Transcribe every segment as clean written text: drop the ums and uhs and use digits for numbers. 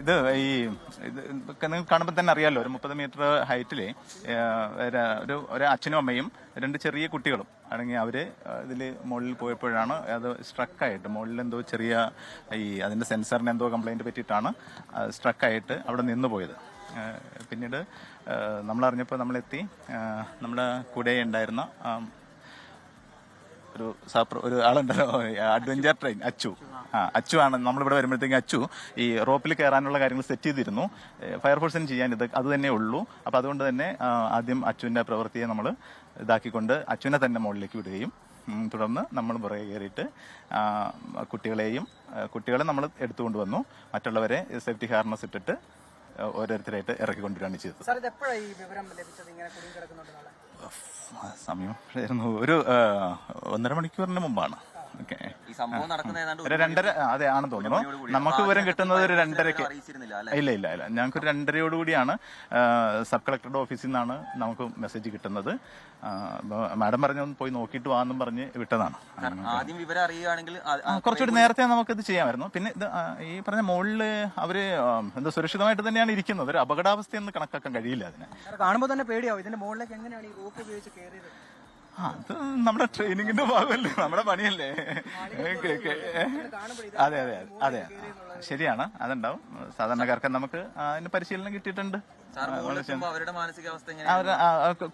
ഇത് നിങ്ങൾക്ക് കാണുമ്പോൾ തന്നെ അറിയാമല്ലോ, ഒരു 30 മീറ്റർ ഹൈറ്റിൽ ഒരു അച്ഛനും അമ്മയും 2 ചെറിയ കുട്ടികളും ആണെങ്കിൽ അവർ ഇതിൽ മുകളിൽ പോയപ്പോഴാണ് അത് സ്ട്രക്കായിട്ട് മുകളിൽ എന്തോ ചെറിയ അതിൻ്റെ സെൻസറിന് എന്തോ കംപ്ലൈൻറ്റ് പറ്റിയിട്ടാണ് സ്ട്രക്കായിട്ട് അവിടെ നിന്ന് പോയത്. പിന്നീട് നമ്മളറിഞ്ഞപ്പോൾ നമ്മളെത്തി. നമ്മുടെ കൂടെ ഉണ്ടായിരുന്ന ഒരു ആളുണ്ടല്ലോ, അഡ്വഞ്ചർ ട്രെയിൻ അച്ചു ആണ്. നമ്മളിവിടെ വരുമ്പോഴത്തേക്കും അച്ചു ഈ റോപ്പിൽ കയറാനുള്ള കാര്യങ്ങൾ സെറ്റ് ചെയ്തിരുന്നു. ഫയർഫോഴ്സിന് ചെയ്യാൻ അത് തന്നെ ഉള്ളൂ. അപ്പം അതുകൊണ്ട് തന്നെ ആദ്യം അച്ചുവിൻ്റെ പ്രവൃത്തിയെ നമ്മൾ ഇതാക്കിക്കൊണ്ട് അച്ചുവിനെ തന്നെ മുകളിലേക്ക് വിടുകയും തുടർന്ന് നമ്മൾ പുറകെ കയറിയിട്ട് കുട്ടികളെ നമ്മൾ എടുത്തുകൊണ്ട് വന്നു. മറ്റുള്ളവരെ സേഫ്റ്റി ഹാർനസ് ഇട്ടിട്ട് ഓരോരുത്തരായിട്ട് ഇറക്കിക്കൊണ്ടുവരികയാണ് ചെയ്തത്. സമയം ഒരു 1.5 മണിക്കൂറിന് മുമ്പാണ്. ഓക്കെ, 2:30 അതെ ആണെന്ന് തോന്നുന്നു. നമുക്ക് വിവരം കിട്ടുന്നത് ഒരു 2:30. ഇല്ല ഞങ്ങൾക്ക് ഒരു 2:30 സബ് കളക്ടറുടെ ഓഫീസിൽ നിന്നാണ് നമുക്ക് മെസ്സേജ് കിട്ടുന്നത്. മാഡം പറഞ്ഞൊന്ന് പോയി നോക്കിയിട്ട് വാന്നും പറഞ്ഞ് വിട്ടതാണ്. ആദ്യം വിവരം അറിയുകയാണെങ്കിൽ കുറച്ചുകൂടി നേരത്തെ നമുക്കിത് ചെയ്യാമായിരുന്നു. പിന്നെ ഇത് ഈ പറഞ്ഞ മുകളില് അവര് എന്താ സുരക്ഷിതമായിട്ട് തന്നെയാണ് ഇരിക്കുന്നത്. ഒരു അപകടാവസ്ഥയെന്ന് കണക്കാക്കാൻ കഴിയില്ല. അതിനെ കാണുമ്പോൾ തന്നെ പേടിയാവും. ഇതിന്റെ മുകളിലേക്ക് എങ്ങനെയാണ് ഈ റോപ്പ് ഉപയോഗിച്ച് കയറിയത്? അത് നമ്മുടെ ട്രെയിനിങ്ങിന്റെ ഭാഗമല്ലേ, നമ്മുടെ പണിയല്ലേ. അതെ ശരിയാണ്, അതുണ്ടാവും. സാധാരണക്കാർക്ക് നമുക്ക് അതിന് പരിശീലനം കിട്ടിയിട്ടുണ്ട്.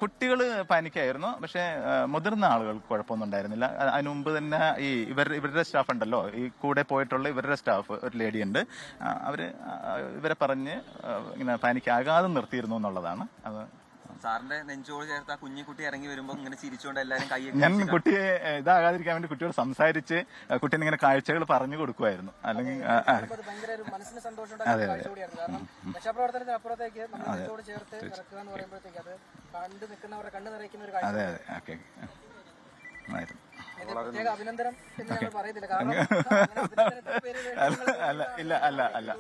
കുട്ടികള് പാനിക്കായിരുന്നു, പക്ഷെ മുതിർന്ന ആളുകൾക്ക് കുഴപ്പമൊന്നും ഉണ്ടായിരുന്നില്ല. അതിനു മുമ്പ് തന്നെ ഇവരുടെ സ്റ്റാഫ് ഉണ്ടല്ലോ, ഈ കൂടെ പോയിട്ടുള്ള ഇവരുടെ സ്റ്റാഫ് ഒരു ലേഡി ഉണ്ട്. ഇവരെ പറഞ്ഞ് ഇങ്ങനെ പാനിക്കാകാതെ നിർത്തിയിരുന്നു എന്നുള്ളതാണ്. അത് സാറിന്റെ നെഞ്ചോട് ചേർത്ത് ആ കുഞ്ഞിക്കുട്ടി ഇറങ്ങി വരുമ്പോൾ ഇങ്ങനെ ചിരിച്ചുകൊണ്ട് എല്ലാവരും കൈ ഞാൻ കുട്ടിയെ ഇതാകാതിരിക്കാൻ വേണ്ടി കുട്ടിയോട് സംസാരിച്ച് കുട്ടീനെ ഇങ്ങനെ കാഴ്ചകൾ പറഞ്ഞു കൊടുക്കുമായിരുന്നു. അല്ലെങ്കിൽ അതെ ഓക്കെ അല്ല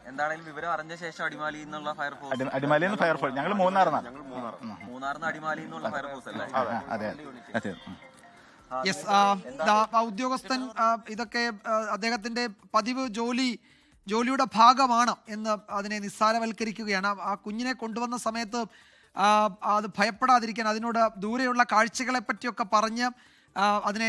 എന്താണെങ്കിലും വിവരം അറിഞ്ഞ ശേഷം അടിമാലി എന്നുള്ള ഫയർഫോഴ്സ് ഞങ്ങൾ മൂന്നാറിനാണ് അടിമാലി എന്നുള്ള ഫയർഫോഴ്സ് അല്ലേ? അതെ. ഉദ്യോഗസ്ഥൻ ഇതൊക്കെ അദ്ദേഹത്തിന്റെ പതിവ് ജോലിയുടെ ഭാഗമാണ് എന്ന് അതിനെ നിസ്സാരവൽക്കരിക്കുകയാണ്. ആ കുഞ്ഞിനെ കൊണ്ടുവന്ന സമയത്ത് അത് ഭയപ്പെടാതിരിക്കാൻ, അതിനോട് ദൂരെയുള്ള കാഴ്ചകളെ പറ്റിയൊക്കെ പറഞ്ഞ് അതിനെ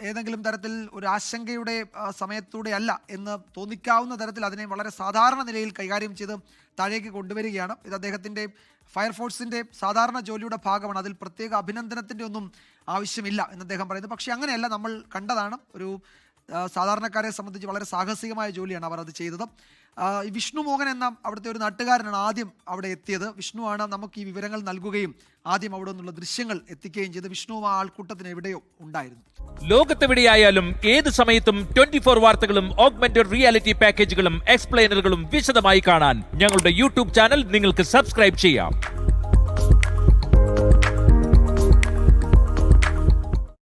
ഏതെങ്കിലും തരത്തിൽ ഒരു ആശങ്കയുടെ സമയത്തൂടെ അല്ല എന്ന് തോന്നിക്കാവുന്ന തരത്തിൽ അതിനെ വളരെ സാധാരണ നിലയിൽ കൈകാര്യം ചെയ്ത് താഴേക്ക് കൊണ്ടുവരികയാണ്. ഇത് അദ്ദേഹത്തിൻ്റെ ഫയർഫോഴ്സിൻ്റെ സാധാരണ ജോലിയുടെ ഭാഗമാണ്. അതിൽ പ്രത്യേക അഭിനന്ദനത്തിൻ്റെ ഒന്നും ആവശ്യമില്ല എന്ന് അദ്ദേഹം പറയുന്നത്. പക്ഷേ അങ്ങനെയല്ല, നമ്മൾ കണ്ടതാണ്. ഒരു സാധാരണക്കാരെ സംബന്ധിച്ച് വളരെ സാഹസികമായ ജോലിയാണ് അവർ അത് ചെയ്തത്. വിഷ്ണു മോഹൻ എന്ന അവിടുത്തെ ഒരു നാട്ടുകാരനാണ് ആദ്യം അവിടെ എത്തിയത്. വിഷ്ണുവാണ് നമുക്ക് ഈ വിവരങ്ങൾ നൽകുകയും ആദ്യം അവിടെ നിന്നുള്ള ദൃശ്യങ്ങൾ എത്തിക്കുകയും ചെയ്ത്. വിഷ്ണു ആ ആൾക്കൂട്ടത്തിന് എവിടെയോ ഉണ്ടായിരുന്നു. ലോകത്തെവിടെയായാലും ഏത് സമയത്തും 24 വാർത്തകളും ഓഗ്മെന്റഡ് റിയാലിറ്റി പാക്കേജുകളും എക്സ്പ്ലെയിനറുകളും വിശദമായി കാണാൻ ഞങ്ങളുടെ യൂട്യൂബ് ചാനൽ നിങ്ങൾക്ക് സബ്സ്ക്രൈബ് ചെയ്യാം.